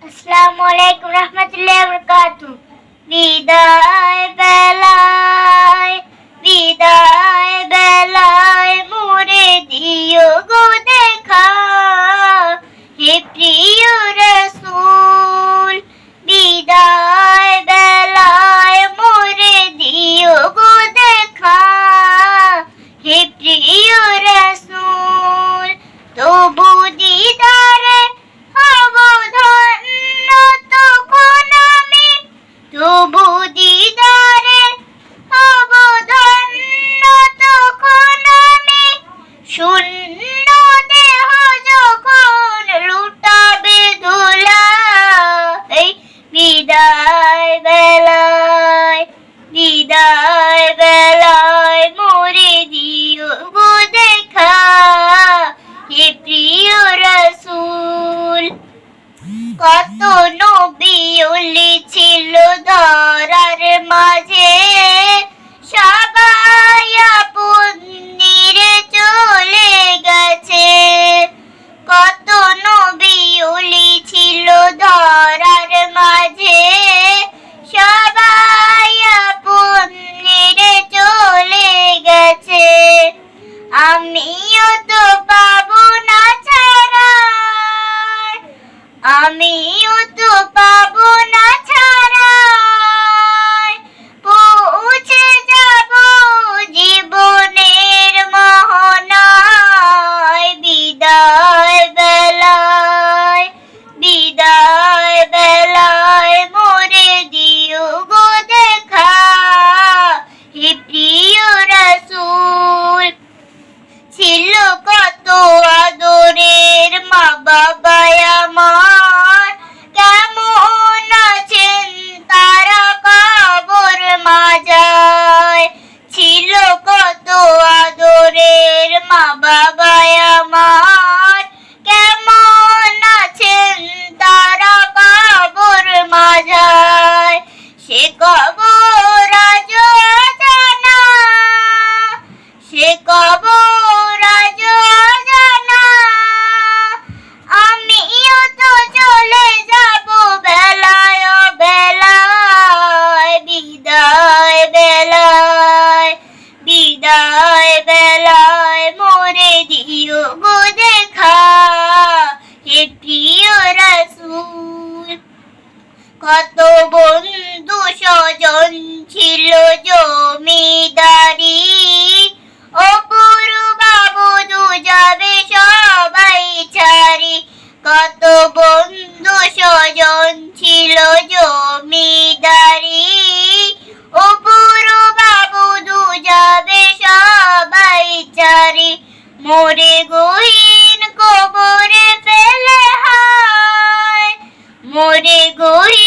আসসালামু আলাইকুম রহমতুল্লাহি ওয়া বারাকাতুহু। বিদায় বেলায় বিদায় বেলায় মোরে দিও গো দেখা, হে প্রিয় রাসূল। বিদায় বেলায় মোরে দিও গো দেখা, হে প্রিয় রাসূল। তবু দিদারে হব ধন্য তখন আমি, তবু দিদারে হব ধন্য তখন আমি। শূন্য দেহ যখন লুটাবে ধুলাই, বিদায় বেলায় বিদায় বেলায় মোরে দিও গো দেখা, হে প্রিয় রাসূল। কত নবী ওলি ছিল ধরার মাঝে, সবাই আপন নিরে চলে গেছে। কত নবী ওলি ছিল ধরার মাঝে, সবাই আপন নিরে চলে গেছে। আমিও তো পাবো না ছাড়া, আমিও তো পাবো না ছাড়া, পৌঁছে যাব জীবনের মোহনায়। বিদায় বেলায় বিদায় বেলায় মোরে দিও গো দেখা, হে প্রিয় রাসূল। ছিল কত আদরের মা বাবায় আমার, কেমন আছেন তারা কবর মাঝায়। ছিল কত আদরের মা বাবায় আমার, কেমন আছেন তারা কবর মাঝায়। সে কবর আজ অজানা, সে কবর আজ অজানা। আমিও তো চলে যাব বেলায় বেলায়। বিদায় বেলায় বিদায় বেলায় মোরে দিও গো দেখা, হে প্রিয় রাসূল। কত বন্ধু স্বজন ছিল জমিদারি, অপুর বাবু দু যাবে সবাই ছাড়ি। কত বন্ধু স্বজন ছিল জমিদারি, অপুর বাবু দু যাবে সবাই ছাড়ি। মোরে গহীন কবরে ফেলে হায়, মোরে গহীন